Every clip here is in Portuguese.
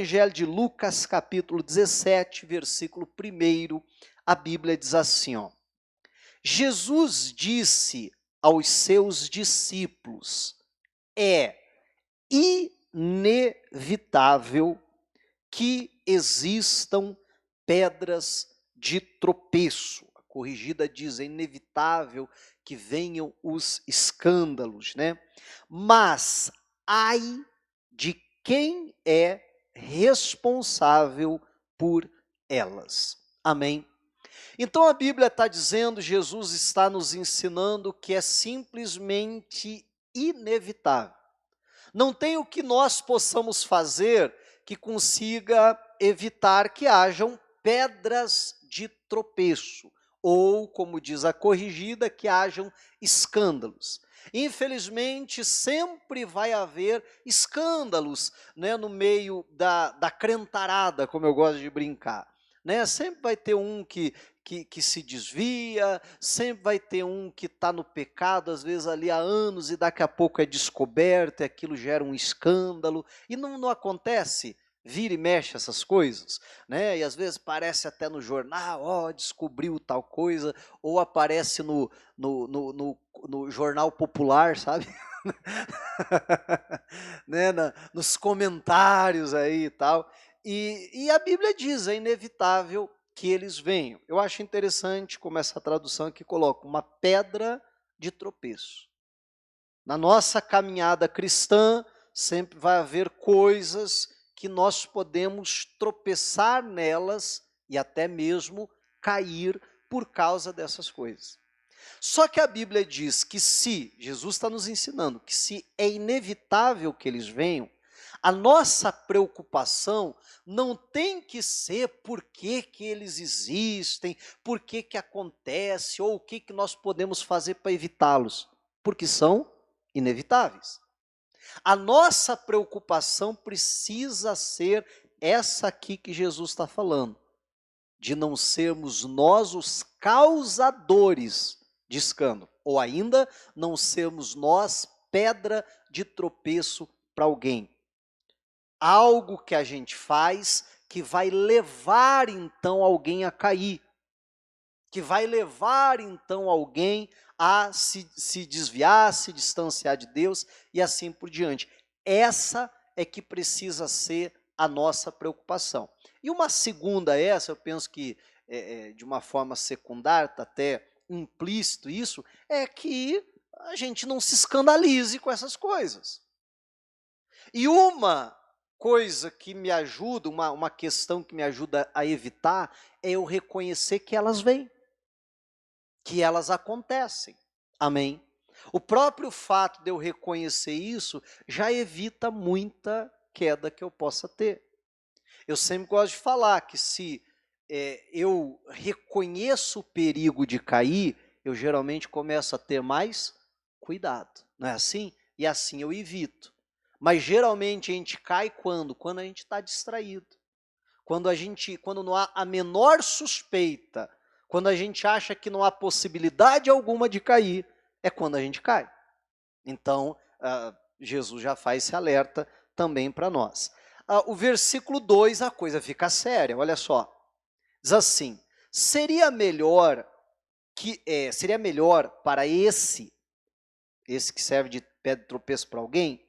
Evangelho de Lucas, capítulo 17, versículo 1, a Bíblia diz assim, ó. Jesus disse aos seus discípulos, é inevitável que existam pedras de tropeço. A corrigida diz, é inevitável que venham os escândalos, né? Mas ai de quem é responsável por elas. Amém? Então a Bíblia está dizendo, Jesus está nos ensinando que é simplesmente inevitável. Não tem o que nós possamos fazer que consiga evitar que hajam pedras de tropeço, ou, como diz a corrigida, que hajam escândalos. Infelizmente, sempre vai haver escândalos, né, no meio da crentarada, como eu gosto de brincar. Né? Sempre vai ter um que se desvia, sempre vai ter um que está no pecado, às vezes ali há anos, e daqui a pouco é descoberto, e aquilo gera um escândalo, e não acontece, vira e mexe essas coisas, né? E às vezes aparece até no jornal, ó, descobriu tal coisa, ou aparece no jornal popular, sabe? Né? Nos comentários aí e tal, e a Bíblia diz, é inevitável que eles venham. Eu acho interessante como essa tradução aqui coloca, uma pedra de tropeço. Na nossa caminhada cristã, sempre vai haver coisas que nós podemos tropeçar nelas e até mesmo cair por causa dessas coisas. Só que a Bíblia diz que se, Jesus está nos ensinando, que se é inevitável que eles venham, a nossa preocupação não tem que ser por que eles existem, por que acontece, ou o que nós podemos fazer para evitá-los, porque são inevitáveis. A nossa preocupação precisa ser essa aqui que Jesus está falando, de não sermos nós os causadores de escândalo, ou ainda não sermos nós pedra de tropeço para alguém. Algo que a gente faz que vai levar então alguém a cair, que vai levar então alguém a se desviar, se distanciar de Deus e assim por diante. Essa é que precisa ser a nossa preocupação. E uma segunda essa, eu penso que de uma forma secundária, está até implícito isso, é que a gente não se escandalize com essas coisas. E uma coisa que me ajuda, uma questão que me ajuda a evitar, é eu reconhecer que elas vêm, que elas acontecem. Amém? O próprio fato de eu reconhecer isso já evita muita queda que eu possa ter. Eu sempre gosto de falar que se eu reconheço o perigo de cair, eu geralmente começo a ter mais cuidado, não é assim? E assim eu evito. Mas geralmente a gente cai quando? Quando a gente está distraído. Quando não há a menor suspeita, quando a gente acha que não há possibilidade alguma de cair, é quando a gente cai. Então, Jesus já faz esse alerta também para nós. O versículo 2, a coisa fica séria, olha só. Diz assim, seria melhor para esse que serve de pedra de tropeço para alguém,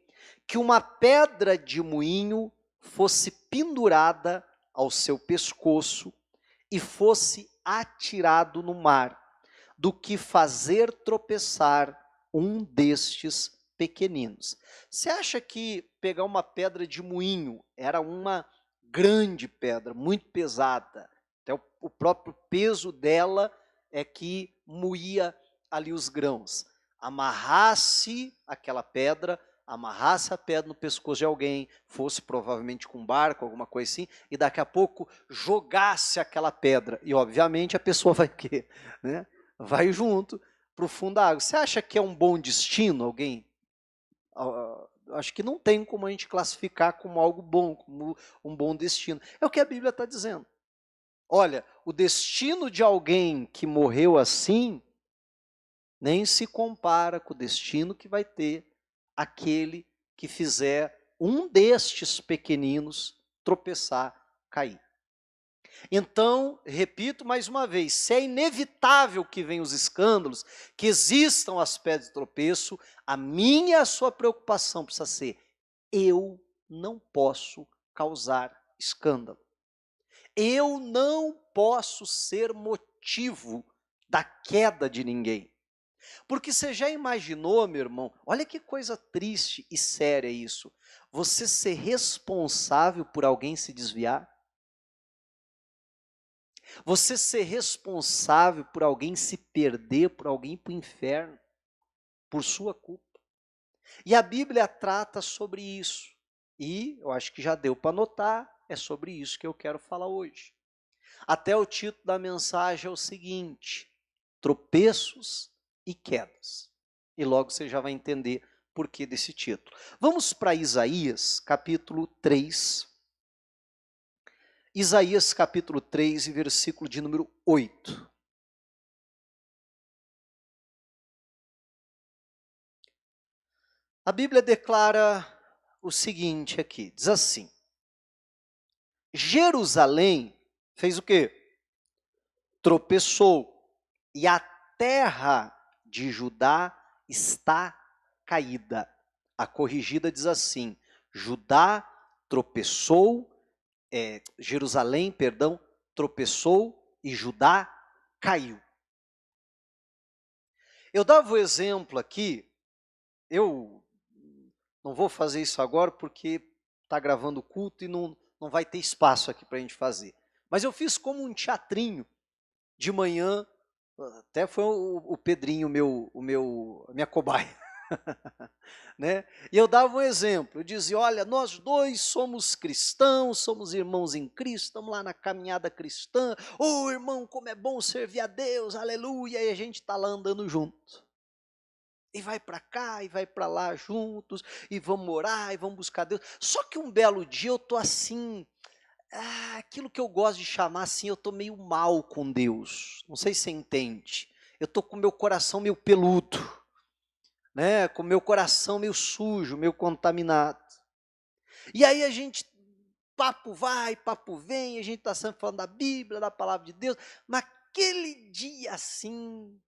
que uma pedra de moinho fosse pendurada ao seu pescoço e fosse atirado no mar, do que fazer tropeçar um destes pequeninos. Você acha que pegar uma pedra de moinho era uma grande pedra, muito pesada, até o próprio peso dela é que moía ali os grãos, amarrasse aquela pedra, amarrasse a pedra no pescoço de alguém, fosse provavelmente com um barco, alguma coisa assim, e daqui a pouco jogasse aquela pedra, e obviamente a pessoa vai o quê? Né? Vai junto para o fundo da água. Você acha que é um bom destino alguém? Acho que não tem como a gente classificar como algo bom, como um bom destino. É o que a Bíblia está dizendo. Olha, o destino de alguém que morreu assim, nem se compara com o destino que vai ter aquele que fizer um destes pequeninos tropeçar, cair. Então, repito mais uma vez, se é inevitável que venham os escândalos, que existam as pedras de tropeço, a minha e a sua preocupação precisa ser: eu não posso causar escândalo. Eu não posso ser motivo da queda de ninguém. Porque você já imaginou, meu irmão, olha que coisa triste e séria isso, você ser responsável por alguém se desviar? Você ser responsável por alguém se perder, por alguém ir para o inferno, por sua culpa. E a Bíblia trata sobre isso. E eu acho que já deu para notar, é sobre isso que eu quero falar hoje. Até o título da mensagem é o seguinte: tropeços e quedas. E logo você já vai entender por que desse título. Vamos para Isaías, capítulo 3. Isaías, capítulo 3, e versículo de número 8. A Bíblia declara o seguinte aqui, diz assim: Jerusalém fez o quê? Tropeçou, e a terra de Judá está caída. A corrigida diz assim: Judá tropeçou, Jerusalém, perdão, tropeçou e Judá caiu. Eu dava o exemplo aqui, eu não vou fazer isso agora porque está gravando o culto e não vai ter espaço aqui para a gente fazer. Mas eu fiz como um teatrinho de manhã, até foi o Pedrinho, a minha cobaia. Né? E eu dava um exemplo, eu dizia: olha, nós dois somos cristãos, somos irmãos em Cristo, estamos lá na caminhada cristã, irmão, como é bom servir a Deus, aleluia, e a gente está lá andando junto. E vai para cá, e vai para lá juntos, e vamos orar, e vamos buscar Deus. Só que um belo dia eu estou assim, aquilo que eu gosto de chamar assim, eu estou meio mal com Deus, não sei se você entende, eu estou com o meu coração meio peludo, né, com o meu coração meio sujo, meio contaminado. E aí a gente, papo vai, papo vem, a gente está sempre falando da Bíblia, da palavra de Deus, naquele dia assim,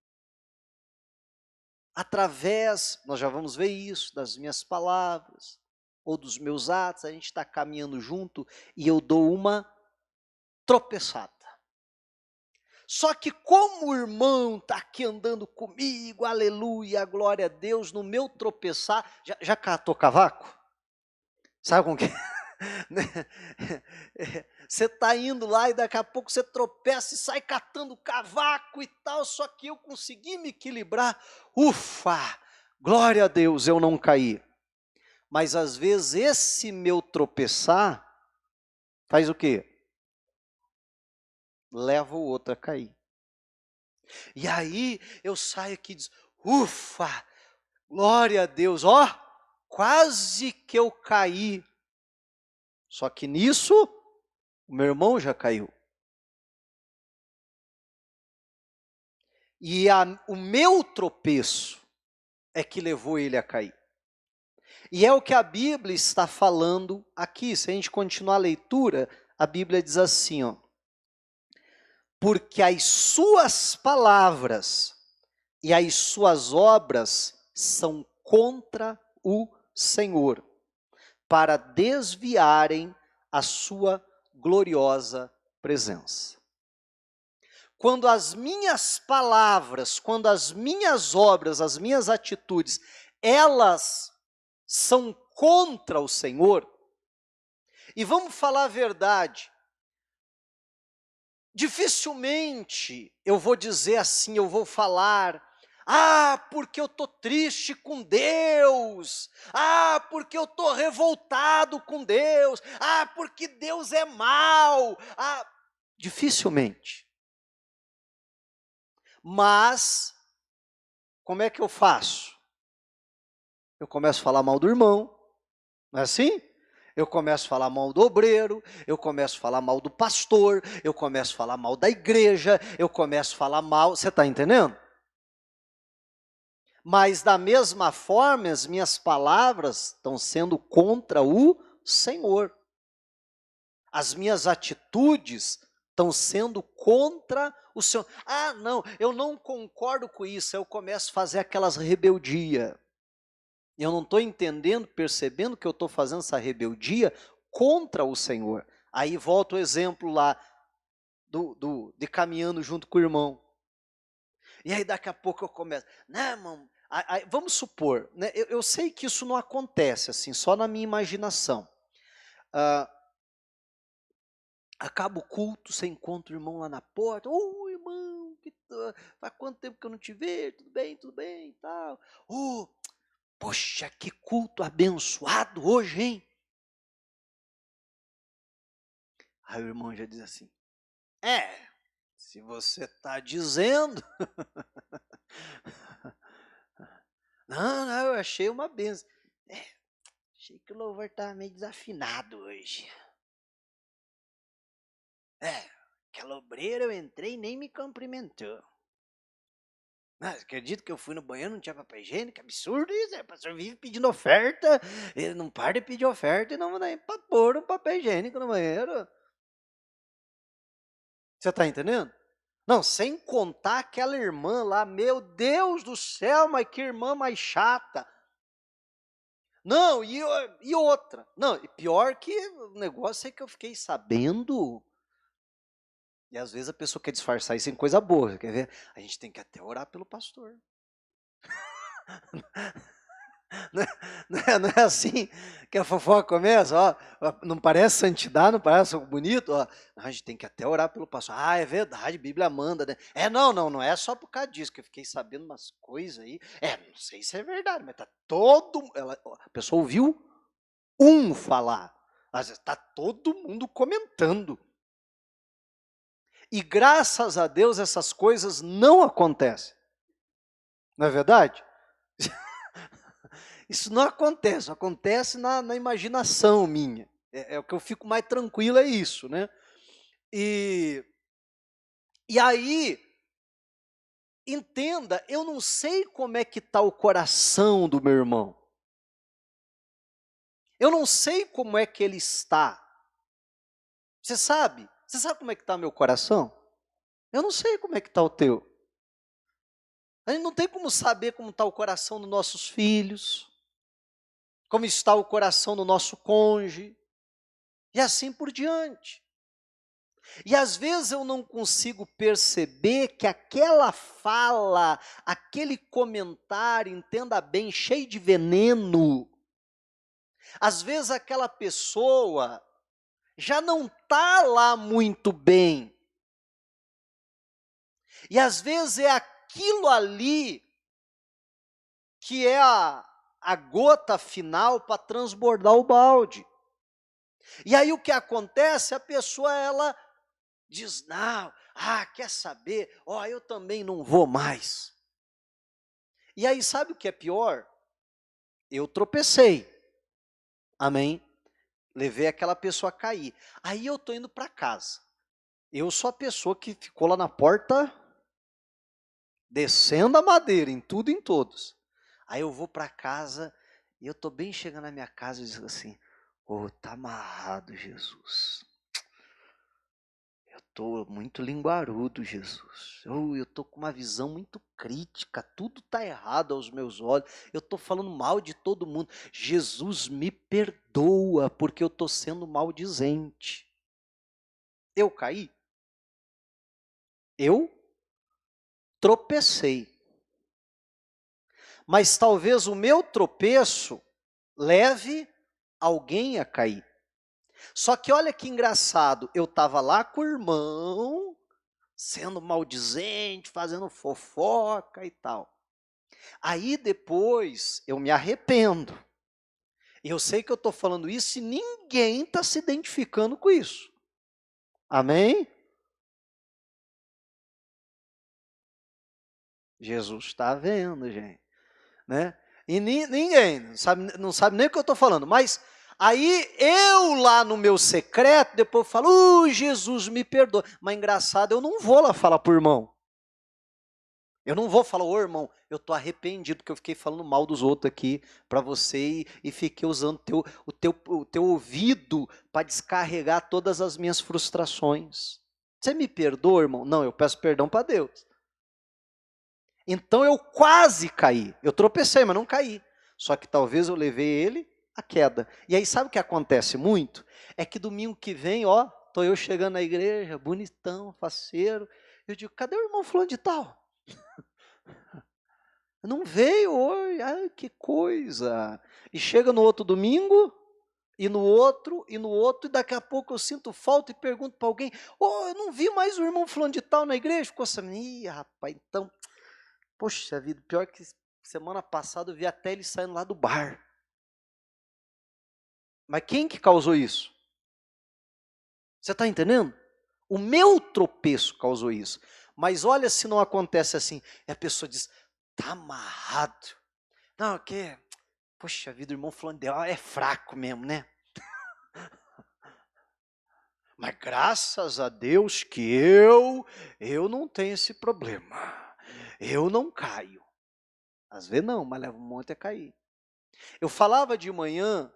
através, nós já vamos ver isso, das minhas palavras, ou dos meus atos, a gente está caminhando junto, e eu dou uma tropeçada. Só que como o irmão está aqui andando comigo, aleluia, glória a Deus, no meu tropeçar, já catou cavaco? Sabe com que? Você está indo lá e daqui a pouco você tropeça e sai catando cavaco e tal, só que eu consegui me equilibrar, ufa, glória a Deus, eu não caí. Mas às vezes esse meu tropeçar faz o quê? Leva o outro a cair. E aí eu saio aqui e diz: ufa, glória a Deus, quase que eu caí. Só que nisso, o meu irmão já caiu. E o meu tropeço é que levou ele a cair. E é o que a Bíblia está falando aqui. Se a gente continuar a leitura, a Bíblia diz assim, porque as suas palavras e as suas obras são contra o Senhor, para desviarem a sua gloriosa presença. Quando as minhas palavras, quando as minhas obras, as minhas atitudes, elas são contra o Senhor, e vamos falar a verdade, dificilmente eu vou dizer assim, eu vou falar: porque eu estou triste com Deus, porque eu estou revoltado com Deus, porque Deus é mau, dificilmente. Mas, como é que eu faço? Eu começo a falar mal do irmão, não é assim? Eu começo a falar mal do obreiro, eu começo a falar mal do pastor, eu começo a falar mal da igreja, eu começo a falar mal, você está entendendo? Mas da mesma forma, as minhas palavras estão sendo contra o Senhor. As minhas atitudes estão sendo contra o Senhor. Ah, não, eu não concordo com isso. Eu começo a fazer aquelas rebeldia. Eu não estou entendendo, percebendo que eu estou fazendo essa rebeldia contra o Senhor. Aí volta o exemplo lá de caminhando junto com o irmão. E aí daqui a pouco eu começo, né, irmão? Aí, vamos supor, né, eu sei que isso não acontece assim, só na minha imaginação. Acaba o culto, você encontra o irmão lá na porta. Ô, irmão, faz quanto tempo que eu não te vejo? Tudo bem e tal. Poxa, que culto abençoado hoje, hein? Aí o irmão já diz assim, se você está dizendo. Não, eu achei uma benção. Achei que o louvor estava meio desafinado hoje. Aquela obreira eu entrei e nem me cumprimentou. Mas acredito que eu fui no banheiro, não tinha papel higiênico, absurdo isso, o pastor vive pedindo oferta, ele não para de pedir oferta e não vai para pôr um papel higiênico no banheiro. Você está entendendo? Não, sem contar aquela irmã lá, meu Deus do céu, mas que irmã mais chata. Não, e outra. Não, e pior que o negócio é que eu fiquei sabendo. E às vezes a pessoa quer disfarçar isso em coisa boa, quer ver? A gente tem que até orar pelo pastor. Não é assim que a fofoca começa, ó, não parece santidade, não parece algo bonito, ó, a gente tem que até orar pelo pastor. É verdade, a Bíblia manda, né? Não é só por causa disso, que eu fiquei sabendo umas coisas aí, não sei se é verdade, mas tá a pessoa ouviu falar, mas está todo mundo comentando. E graças a Deus essas coisas não acontecem, não é verdade? Isso não acontece, acontece na imaginação minha. O que eu fico mais tranquilo é isso, né? E aí, entenda, eu não sei como é que está o coração do meu irmão. Eu não sei como é que ele está. Você sabe? Você sabe como é que está meu coração? Eu não sei como é que está o teu. A gente não tem como saber como está o coração dos nossos filhos, como está o coração do nosso cônjuge, e assim por diante. E às vezes eu não consigo perceber que aquela fala, aquele comentário, entenda bem, cheio de veneno, às vezes aquela pessoa já não está lá muito bem. E às vezes é aquilo ali que é a gota final para transbordar o balde. E aí o que acontece? A pessoa, ela diz, não, quer saber? Eu também não vou mais. E aí sabe o que é pior? Eu tropecei, amém? Levei aquela pessoa a cair. Aí eu estou indo para casa. Eu sou a pessoa que ficou lá na porta, descendo a madeira, em tudo e em todos. Aí eu vou para casa, e eu estou bem chegando na minha casa e digo assim, tá amarrado, Jesus. Estou muito linguarudo, Jesus. Eu estou com uma visão muito crítica, tudo está errado aos meus olhos. Eu estou falando mal de todo mundo. Jesus, me perdoa, porque eu estou sendo maldizente. Eu caí? Eu tropecei. Mas talvez o meu tropeço leve alguém a cair. Só que olha que engraçado, eu estava lá com o irmão, sendo maldizente, fazendo fofoca e tal. Aí depois eu me arrependo. E eu sei que eu estou falando isso e ninguém está se identificando com isso. Amém? Jesus está vendo, gente. Né? E ninguém, não sabe nem o que eu estou falando. Mas aí eu lá no meu secreto, depois falo, Jesus me perdoa. Mas engraçado, eu não vou lá falar para o irmão. Eu não vou falar, ô irmão, eu estou arrependido porque eu fiquei falando mal dos outros aqui para você e fiquei usando o teu ouvido para descarregar todas as minhas frustrações. Você me perdoa, irmão? Não, eu peço perdão para Deus. Então eu quase caí. Eu tropecei, mas não caí. Só que talvez eu levei ele à queda. E aí sabe o que acontece muito? É que domingo que vem, ó, tô eu chegando na igreja, bonitão, faceiro. Eu digo, cadê o irmão fulano de tal? Não veio hoje, ai que coisa. E chega no outro domingo, e no outro, e daqui a pouco eu sinto falta e pergunto para alguém, eu não vi mais o irmão fulano de tal na igreja? Ficou assim, ih rapaz, então, poxa vida, pior que semana passada eu vi até ele saindo lá do bar. Mas quem que causou isso? Você está entendendo? O meu tropeço causou isso. Mas olha se não acontece assim, e a pessoa diz, tá amarrado. Não, que, poxa vida, o irmão fulano de tal é fraco mesmo, né? Mas graças a Deus que eu não tenho esse problema. Eu não caio. Às vezes não, mas leva um monte a cair. Eu falava de manhã,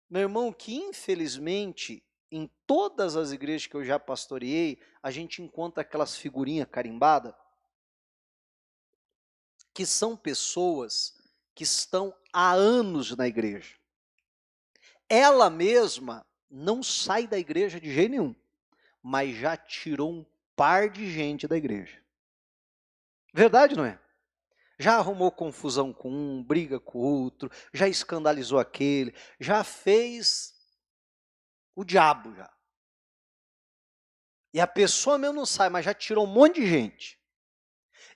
meu irmão, que infelizmente, em todas as igrejas que eu já pastoreei, a gente encontra aquelas figurinhas carimbadas, que são pessoas que estão há anos na igreja. Ela mesma não sai da igreja de jeito nenhum, mas já tirou um par de gente da igreja. Verdade, não é? Já arrumou confusão com um, briga com o outro, já escandalizou aquele, já fez o diabo já. E a pessoa mesmo não sai, mas já tirou um monte de gente.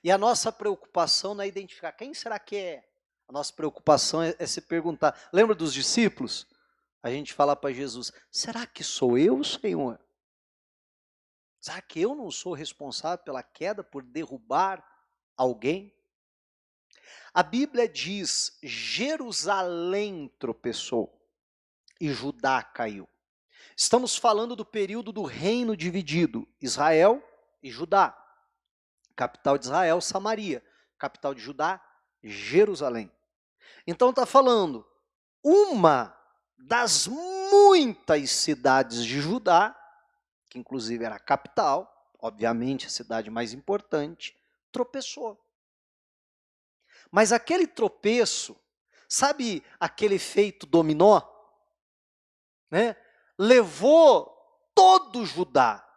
E a nossa preocupação não é identificar quem será que é. A nossa preocupação é se perguntar. Lembra dos discípulos? A gente fala para Jesus, será que sou eu, Senhor? Será que eu não sou responsável pela queda, por derrubar alguém? A Bíblia diz, Jerusalém tropeçou e Judá caiu. Estamos falando do período do reino dividido, Israel e Judá. Capital de Israel, Samaria. Capital de Judá, Jerusalém. Então está falando, uma das muitas cidades de Judá, que inclusive era a capital, obviamente a cidade mais importante, tropeçou. Mas aquele tropeço, sabe aquele efeito dominó? Né? Levou todo Judá,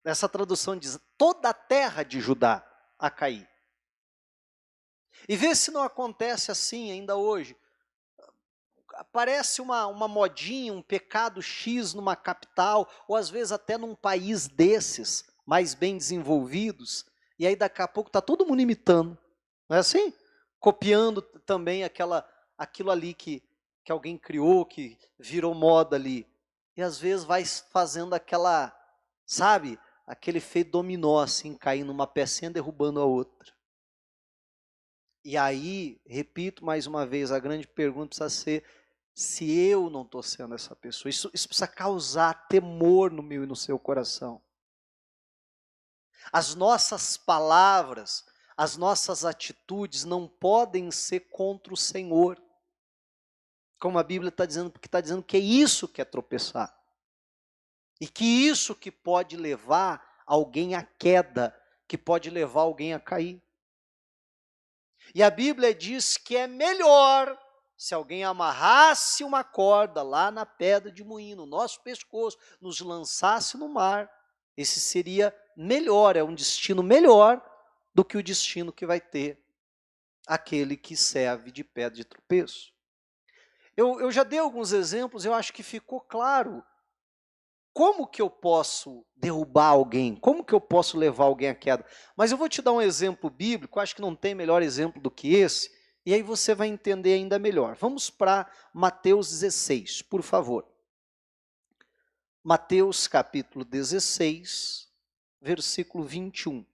essa tradução diz, toda a terra de Judá a cair. E vê se não acontece assim ainda hoje. Aparece uma modinha, um pecado X numa capital, ou às vezes até num país desses, mais bem desenvolvidos, e aí daqui a pouco está todo mundo imitando, não é assim? Copiando também aquilo ali que alguém criou, que virou moda ali. E às vezes vai fazendo aquela, sabe, aquele efeito dominó, assim, caindo uma pecinha, derrubando a outra. E aí, repito mais uma vez, a grande pergunta precisa ser, se eu não estou sendo essa pessoa. Isso precisa causar temor no meu e no seu coração. As nossas palavras, as nossas atitudes não podem ser contra o Senhor. Como a Bíblia está dizendo, porque está dizendo que é isso que é tropeçar. E que isso que pode levar alguém à queda, que pode levar alguém a cair. E a Bíblia diz que é melhor se alguém amarrasse uma corda lá na pedra de moinho, no nosso pescoço, nos lançasse no mar. Esse seria melhor, é um destino melhor do que o destino que vai ter aquele que serve de pedra de tropeço. Eu já dei alguns exemplos, eu acho que ficou claro. Como que eu posso derrubar alguém? Como que eu posso levar alguém à queda? Mas eu vou te dar um exemplo bíblico, acho que não tem melhor exemplo do que esse, e aí você vai entender ainda melhor. Vamos para Mateus 16, por favor. Mateus capítulo 16, versículo 21.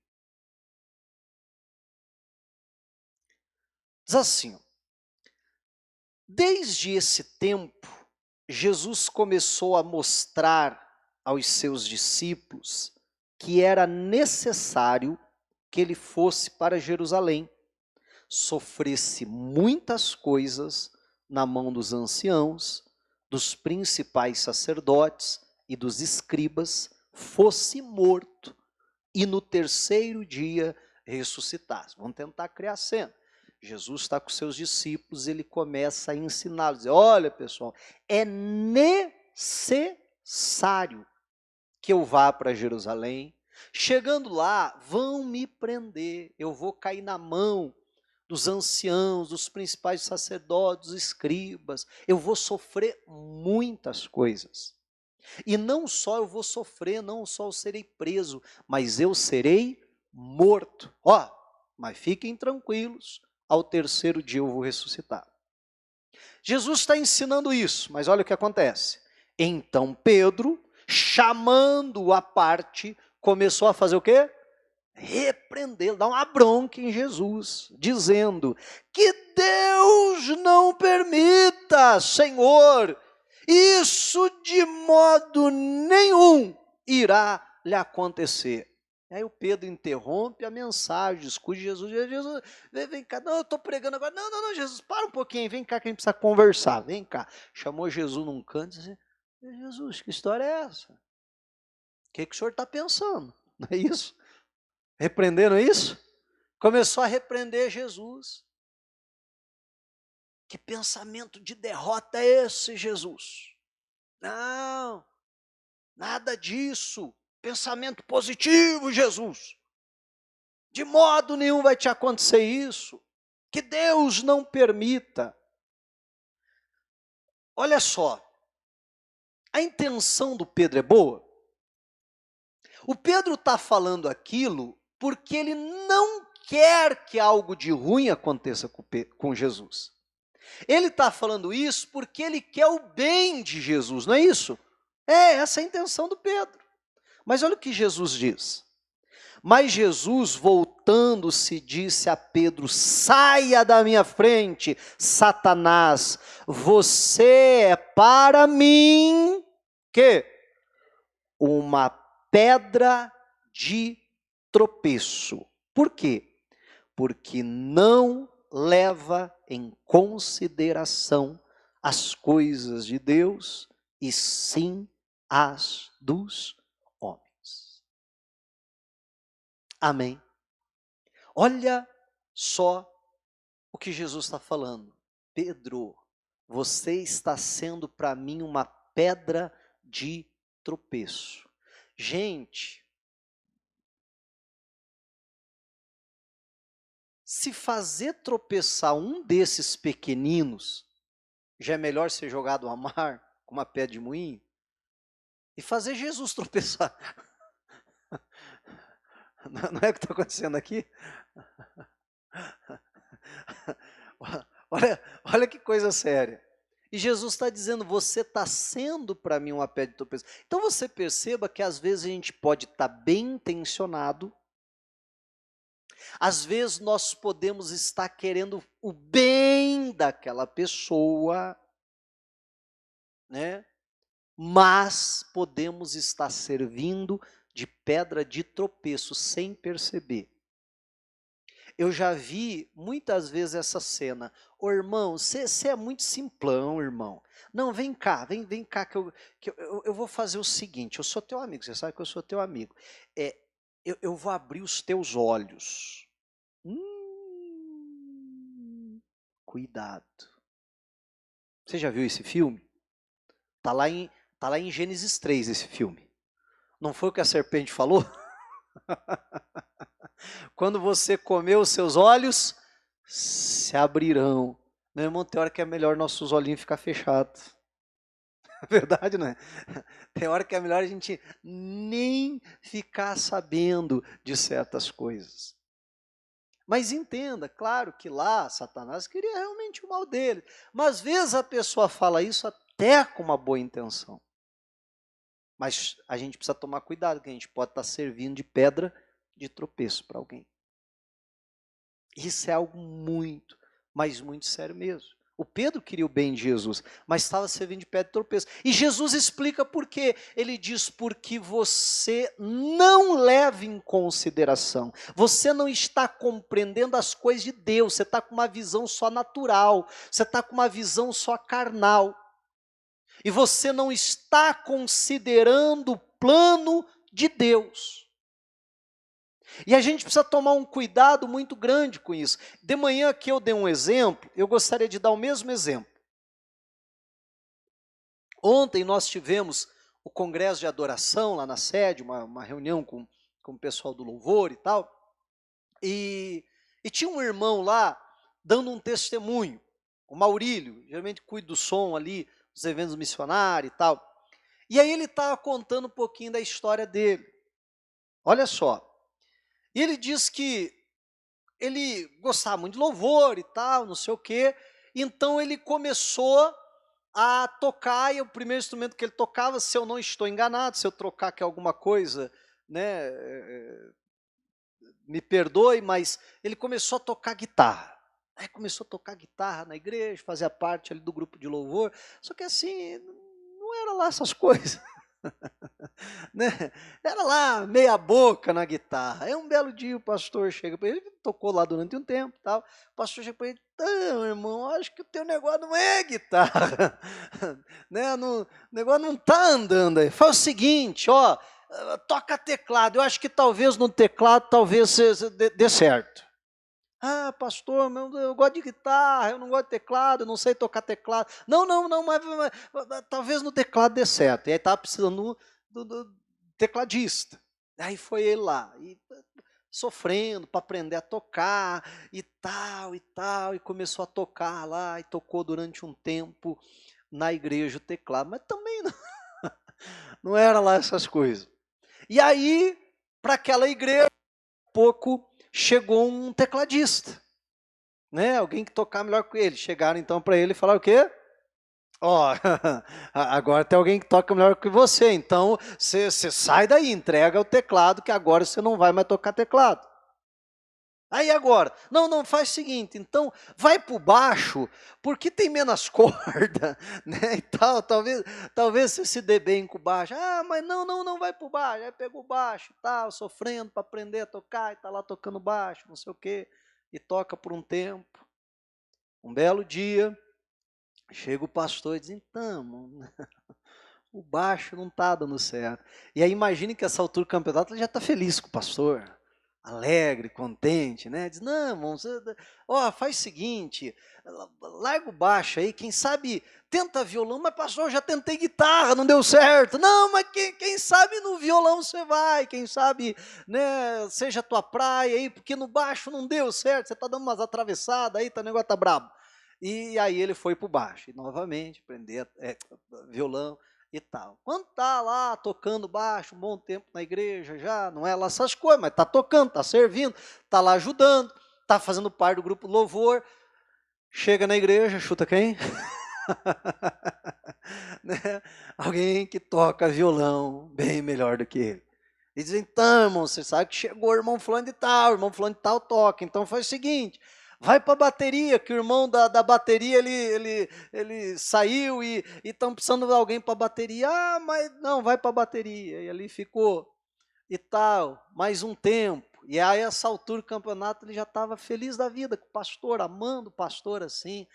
Diz assim, desde esse tempo, Jesus começou a mostrar aos seus discípulos que era necessário que ele fosse para Jerusalém sofresse muitas coisas na mão dos anciãos, dos principais sacerdotes e dos escribas, fosse morto e no terceiro dia ressuscitasse. Vamos tentar criar a cena. Jesus está com seus discípulos, ele começa a ensiná-los. Olha, pessoal, é necessário que eu vá para Jerusalém. Chegando lá, vão me prender. Eu vou cair na mão dos anciãos, dos principais sacerdotes, dos escribas. Eu vou sofrer muitas coisas. E não só eu vou sofrer, não só eu serei preso, mas eu serei morto. Ó, mas fiquem tranquilos, ao terceiro dia eu vou ressuscitar. Jesus está ensinando isso, mas olha o que acontece. Então Pedro, chamando-o à parte, começou a fazer o quê? Repreendê-lo, dar uma bronca em Jesus, dizendo: que Deus não permita, Senhor, isso de modo nenhum irá lhe acontecer. Aí o Pedro interrompe a mensagem, discute Jesus. Jesus, vem cá, não, eu estou pregando agora. Não, Jesus, para um pouquinho, vem cá que a gente precisa conversar, vem cá. Chamou Jesus num canto e disse: Jesus, que história é essa? O que o senhor está pensando? Não é isso? Repreendendo isso? Começou a repreender Jesus. Que pensamento de derrota é esse, Jesus? Não, nada disso. Pensamento positivo, Jesus. De modo nenhum vai te acontecer isso. Que Deus não permita. Olha só, a intenção do Pedro é boa. O Pedro está falando aquilo porque ele não quer que algo de ruim aconteça com Jesus. Ele está falando isso porque ele quer o bem de Jesus, não é isso? Essa é a intenção do Pedro. Mas olha o que Jesus diz. Mas Jesus, voltando-se, disse a Pedro: saia da minha frente, Satanás, você é para mim, que? Uma pedra de tropeço. Por quê? Porque não leva em consideração as coisas de Deus, e sim as dos homens. Amém? Olha só o que Jesus está falando. Pedro, você está sendo para mim uma pedra de tropeço. Gente, se fazer tropeçar um desses pequeninos, já é melhor ser jogado ao mar com uma pedra de moinho, e fazer Jesus tropeçar. Não é o que está acontecendo aqui? Olha que coisa séria. E Jesus está dizendo: você está sendo para mim uma pedra de tropeço. Então você perceba que às vezes a gente pode estar bem intencionado, às vezes nós podemos estar querendo o bem daquela pessoa, né? Mas podemos estar servindo de pedra de tropeço sem perceber. Eu já vi muitas vezes essa cena. Ô irmão, você é muito simplão, irmão. Não, vem cá que eu vou fazer o seguinte, eu sou teu amigo, você sabe que eu sou teu amigo. Eu vou abrir os teus olhos. Cuidado. Você já viu esse filme? Tá lá em Gênesis 3 esse filme. Não foi o que a serpente falou? Quando você comer, os seus olhos se abrirão. Meu irmão, tem hora que é melhor nossos olhinhos ficar fechados. Verdade, não é? Tem hora que é melhor a gente nem ficar sabendo de certas coisas. Mas entenda, claro que lá Satanás queria realmente o mal dele. Mas às vezes a pessoa fala isso até com uma boa intenção. Mas a gente precisa tomar cuidado, que a gente pode estar servindo de pedra de tropeço para alguém. Isso é algo muito, mas muito sério mesmo. O Pedro queria o bem de Jesus, mas estava servindo de pedra de tropeço. E Jesus explica por quê. Ele diz, porque você não leva em consideração, você não está compreendendo as coisas de Deus, você está com uma visão só natural, você está com uma visão só carnal. E você não está considerando o plano de Deus. E a gente precisa tomar um cuidado muito grande com isso. De manhã que eu dei um exemplo, eu gostaria de dar o mesmo exemplo. Ontem nós tivemos o congresso de adoração lá na sede, uma reunião com o pessoal do louvor e tal, e tinha um irmão lá dando um testemunho, o Maurílio, geralmente cuida do som ali, dos eventos missionários e tal, e aí ele estava contando um pouquinho da história dele. Olha só, e ele diz que ele gostava muito de louvor e tal, não sei o quê, então ele começou a tocar, e o primeiro instrumento que ele tocava, se eu não estou enganado, se eu trocar aqui alguma coisa, né, me perdoe, mas ele começou a tocar guitarra. Aí começou a tocar guitarra na igreja, fazia parte ali do grupo de louvor, só que assim, não era lá essas coisas. Né? Era lá, meia boca na guitarra. Aí um belo dia o pastor chega para ele, tocou lá durante um tempo, tal. O pastor chega para ele, não, irmão, acho que o teu negócio não é guitarra, né? O negócio não está andando aí. Faz o seguinte, ó, toca teclado. Eu acho que talvez no teclado talvez dê certo. Ah, pastor, eu gosto de guitarra, eu não gosto de teclado, eu não sei tocar teclado. Não, mas talvez no teclado dê certo. E aí estava precisando do tecladista. Aí foi ele lá, sofrendo para aprender a tocar e tal, e começou a tocar lá, e tocou durante um tempo na igreja o teclado. Mas também não era lá essas coisas. E aí, para aquela igreja, pouco chegou um tecladista, né? Alguém que tocar melhor que ele. Chegaram então para ele e falaram o quê? Ó, agora tem alguém que toca melhor que você, então você sai daí, entrega o teclado, que agora você não vai mais tocar teclado. Aí agora, não, faz o seguinte, então vai para o baixo, porque tem menos corda, né, e tal, talvez você se dê bem com o baixo. Ah, mas não vai para o baixo. Aí pegou o baixo e tal, sofrendo para aprender a tocar, e está lá tocando baixo, não sei o quê, e toca por um tempo. Um belo dia, chega o pastor e diz, então, o baixo não está dando certo. E aí imagine que essa altura do campeonato ele já está feliz com o pastor, alegre, contente, né? Diz, não, irmão, faz o seguinte, larga o baixo aí, quem sabe tenta violão, mas pastor, eu já tentei guitarra, não deu certo. Não, mas quem sabe no violão você vai, quem sabe, né, seja a tua praia aí, porque no baixo não deu certo, você está dando umas atravessadas aí, o negócio tá brabo. E aí ele foi para o baixo, e novamente, aprender violão e tal. Quando está lá tocando baixo, um bom tempo na igreja já, não é lá essas coisas, mas está tocando, está servindo, está lá ajudando, está fazendo parte do grupo Louvor, chega na igreja, chuta quem? Né? Alguém que toca violão bem melhor do que ele. E diz, então, irmão, você sabe que chegou o irmão fulano de tal, o irmão fulano de tal toca, então faz o seguinte, vai para a bateria, que o irmão da bateria, ele saiu e estão precisando de alguém para a bateria. Ah, mas não, vai para a bateria. E ali ficou e tal, mais um tempo. E aí, essa altura do campeonato, ele já estava feliz da vida com o pastor, amando o pastor assim,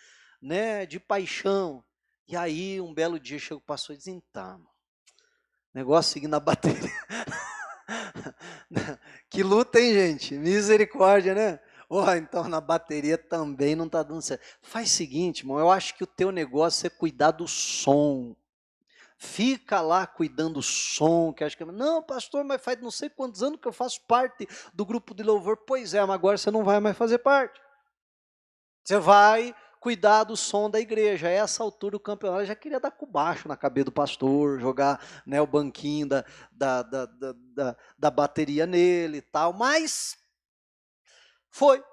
né, de paixão. E aí, um belo dia, chega o pastor e diz, então, negócio seguindo a bateria. Que luta, hein, gente? Misericórdia, né? Então na bateria também não está dando certo. Faz o seguinte, irmão, eu acho que o teu negócio é cuidar do som. Fica lá cuidando do som, que acho que não, pastor, mas faz não sei quantos anos que eu faço parte do grupo de louvor. Pois é, mas agora você não vai mais fazer parte. Você vai cuidar do som da igreja. A essa altura do campeonato, eu já queria dar com baixo na cabeça do pastor, jogar, né, o banquinho da bateria nele e tal, mas foi.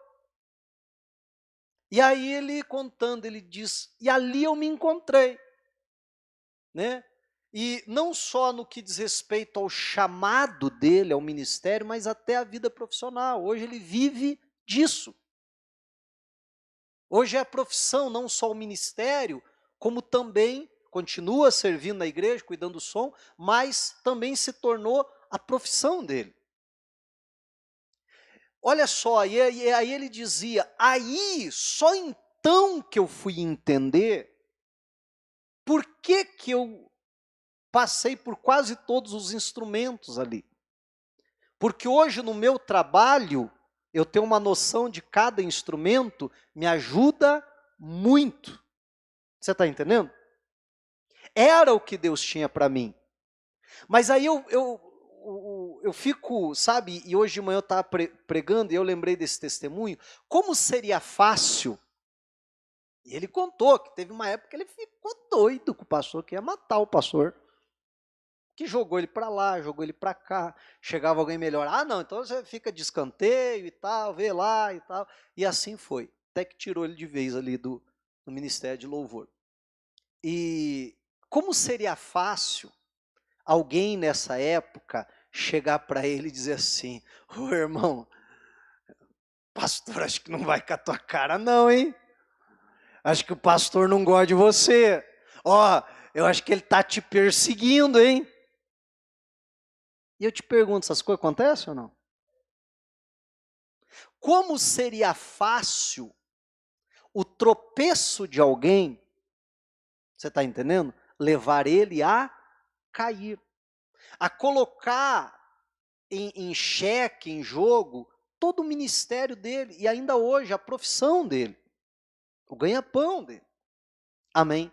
E aí ele contando, ele diz, e ali eu me encontrei, né? E não só no que diz respeito ao chamado dele, ao ministério, mas até a vida profissional. Hoje ele vive disso. Hoje é a profissão, não só o ministério, como também continua servindo na igreja, cuidando do som, mas também se tornou a profissão dele. Olha só, e aí ele dizia, aí só então que eu fui entender por que que eu passei por quase todos os instrumentos ali. Porque hoje no meu trabalho, eu tenho uma noção de cada instrumento, me ajuda muito. Você está entendendo? Era o que Deus tinha para mim. Mas aí eu fico, sabe, e hoje de manhã eu estava pregando e eu lembrei desse testemunho, como seria fácil, e ele contou que teve uma época que ele ficou doido com o pastor, que ia matar o pastor, que jogou ele para lá, jogou ele para cá, chegava alguém melhor, não, então você fica de escanteio e tal, vê lá e tal, e assim foi, até que tirou ele de vez ali do ministério de louvor. E como seria fácil alguém nessa época chegar para ele e dizer assim, ô irmão, pastor, acho que não vai com a tua cara não, hein? Acho que o pastor não gosta de você. Ó, eu acho que ele está te perseguindo, hein? E eu te pergunto, essas coisas acontecem ou não? Como seria fácil o tropeço de alguém, você está entendendo? Levar ele a cair, a colocar em xeque, em jogo, todo o ministério dele, e ainda hoje a profissão dele, o ganha-pão dele. Amém?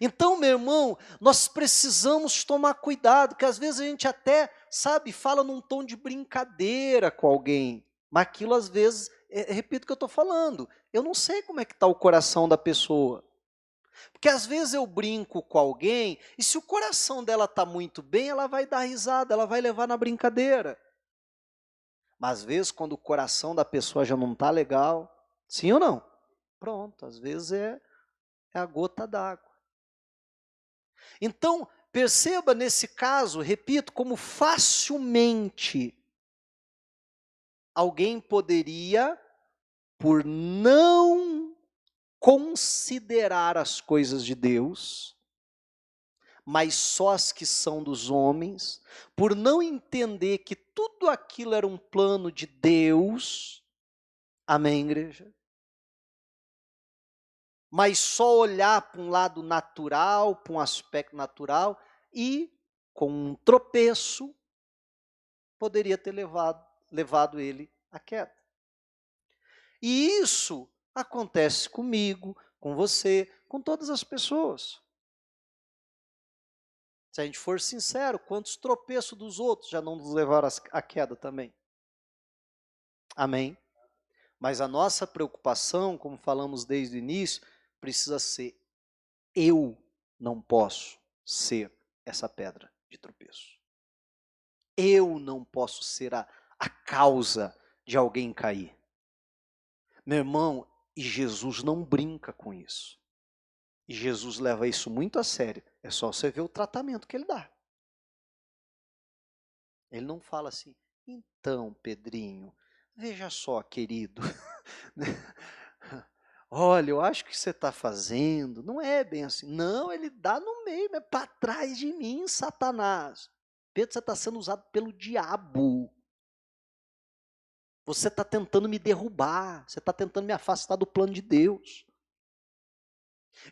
Então, meu irmão, nós precisamos tomar cuidado, que às vezes a gente até, sabe, fala num tom de brincadeira com alguém, mas aquilo às vezes, repito o que eu estou falando, eu não sei como é que está o coração da pessoa. Porque às vezes eu brinco com alguém, e se o coração dela está muito bem, ela vai dar risada, ela vai levar na brincadeira. Mas às vezes quando o coração da pessoa já não está legal, sim ou não? Pronto, às vezes é a gota d'água. Então, perceba nesse caso, repito, como facilmente alguém poderia, por não considerar as coisas de Deus, mas só as que são dos homens, por não entender que tudo aquilo era um plano de Deus, amém, igreja? Mas só olhar para um lado natural, para um aspecto natural, e com um tropeço, poderia ter levado ele à queda. E isso acontece comigo, com você, com todas as pessoas. Se a gente for sincero, quantos tropeços dos outros já não nos levaram à queda também? Amém? Mas a nossa preocupação, como falamos desde o início, precisa ser: eu não posso ser essa pedra de tropeço. Eu não posso ser a causa de alguém cair. Meu irmão, e Jesus não brinca com isso. E Jesus leva isso muito a sério. É só você ver o tratamento que ele dá. Ele não fala assim, então, Pedrinho, veja só, querido, olha, eu acho que você está fazendo, não é bem assim. Não, ele dá no meio, é para trás de mim, Satanás. Pedro, você está sendo usado pelo diabo. Você está tentando me derrubar, você está tentando me afastar do plano de Deus.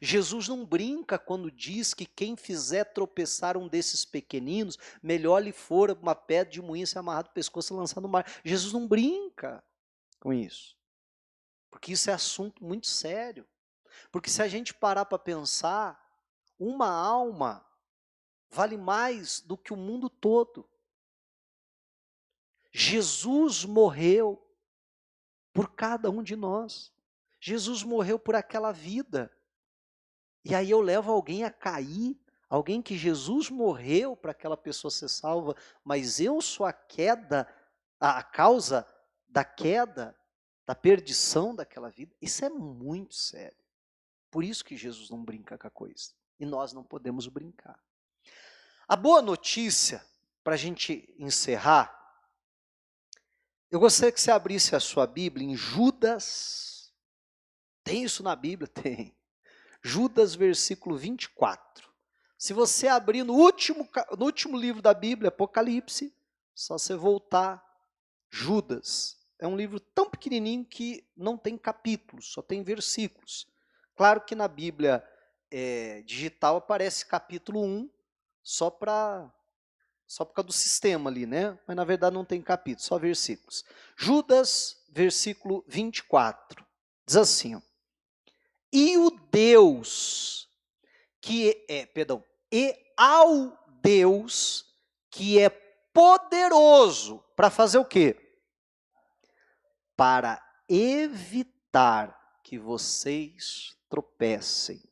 Jesus não brinca quando diz que quem fizer tropeçar um desses pequeninos, melhor lhe fora uma pedra de moinho ser amarrado no pescoço e lançado no mar. Jesus não brinca com isso, porque isso é assunto muito sério. Porque se a gente parar para pensar, uma alma vale mais do que o mundo todo. Jesus morreu por cada um de nós. Jesus morreu por aquela vida. E aí eu levo alguém a cair, alguém que Jesus morreu para aquela pessoa ser salva, mas eu sou a queda, a causa da queda, da perdição daquela vida. Isso é muito sério. Por isso que Jesus não brinca com a coisa. E nós não podemos brincar. A boa notícia, para a gente encerrar, eu gostaria que você abrisse a sua Bíblia em Judas, Tem isso na Bíblia? Tem. Judas, versículo 24. Se você abrir no último livro da Bíblia, Apocalipse, só você voltar, Judas. É um livro tão pequenininho que não tem capítulos, só tem versículos. Claro que na Bíblia digital aparece capítulo 1, só por causa do sistema ali, né? Mas na verdade não tem capítulo, só versículos. Judas, versículo 24, diz assim, ó, e o Deus e ao Deus que é poderoso para fazer o quê? Para evitar que vocês tropecem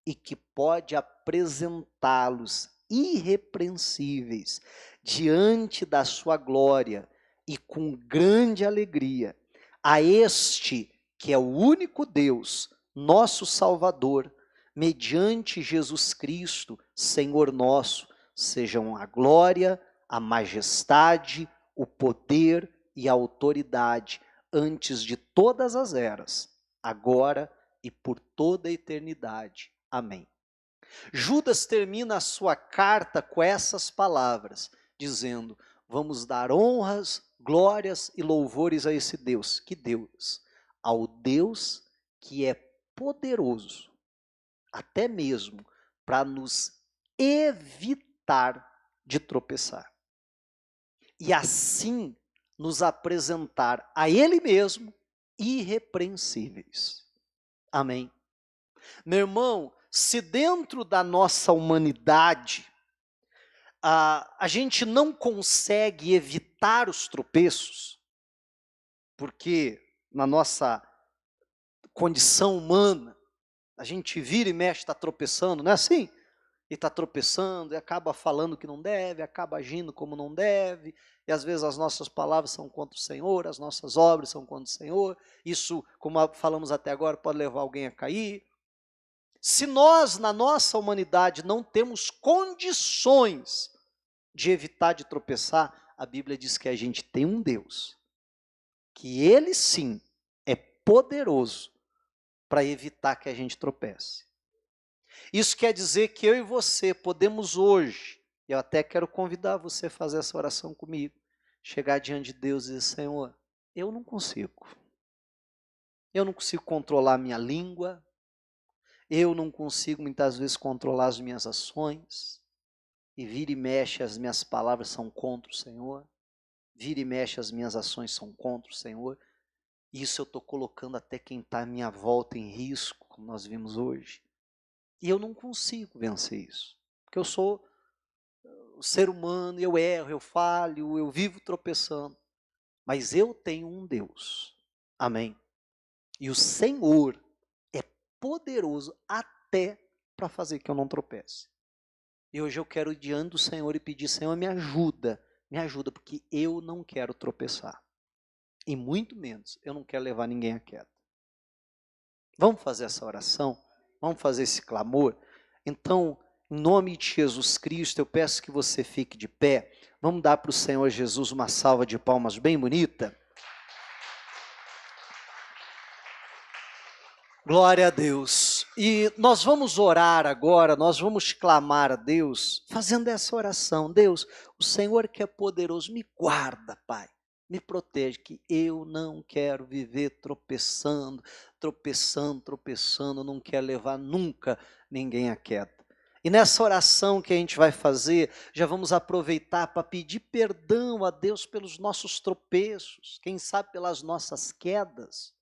e que pode apresentá-los irrepreensíveis diante da sua glória e com grande alegria. A este que é o único Deus, nosso Salvador, mediante Jesus Cristo, Senhor nosso, sejam a glória, a majestade, o poder e a autoridade antes de todas as eras, agora e por toda a eternidade. Amém. Judas termina a sua carta com essas palavras, dizendo, vamos dar honras, glórias e louvores a esse Deus. Que Deus? Ao Deus que é poderoso, até mesmo para nos evitar de tropeçar. E assim nos apresentar a Ele mesmo irrepreensíveis. Amém. Meu irmão, se dentro da nossa humanidade a gente não consegue evitar os tropeços, porque na nossa condição humana, a gente vira e mexe, está tropeçando, não é assim? E está tropeçando, e acaba falando que não deve, acaba agindo como não deve, e às vezes as nossas palavras são contra o Senhor, as nossas obras são contra o Senhor, isso, como falamos até agora, pode levar alguém a cair. Se nós, na nossa humanidade, não temos condições de evitar de tropeçar, a Bíblia diz que a gente tem um Deus, que Ele sim é poderoso para evitar que a gente tropece. Isso quer dizer que eu e você podemos hoje, eu até quero convidar você a fazer essa oração comigo, chegar diante de Deus e dizer, Senhor, eu não consigo controlar a minha língua, eu não consigo muitas vezes controlar as minhas ações, e vira e mexe as minhas palavras são contra o Senhor, vira e mexe as minhas ações são contra o Senhor, isso eu estou colocando até quem está à minha volta em risco, como nós vimos hoje. E eu não consigo vencer isso, porque eu sou o ser humano, eu erro, eu falho, eu vivo tropeçando. Mas eu tenho um Deus, amém? E o Senhor é poderoso até para fazer que eu não tropece. E hoje eu quero ir diante do Senhor e pedir, Senhor, me ajuda, porque eu não quero tropeçar. E muito menos, eu não quero levar ninguém à queda. Vamos fazer essa oração? Vamos fazer esse clamor? Então, em nome de Jesus Cristo, eu peço que você fique de pé. Vamos dar para o Senhor Jesus uma salva de palmas bem bonita. Glória a Deus. E nós vamos orar agora, nós vamos clamar a Deus, fazendo essa oração. Deus, o Senhor que é poderoso, me guarda, Pai. Me protege, que eu não quero viver tropeçando, não quero levar nunca ninguém à queda. E nessa oração que a gente vai fazer, já vamos aproveitar para pedir perdão a Deus pelos nossos tropeços, quem sabe pelas nossas quedas,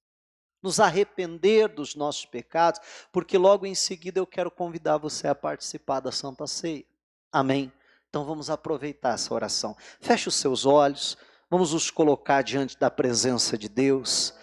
nos arrepender dos nossos pecados, porque logo em seguida eu quero convidar você a participar da Santa Ceia. Amém? Então vamos aproveitar essa oração. Feche os seus olhos. Vamos nos colocar diante da presença de Deus.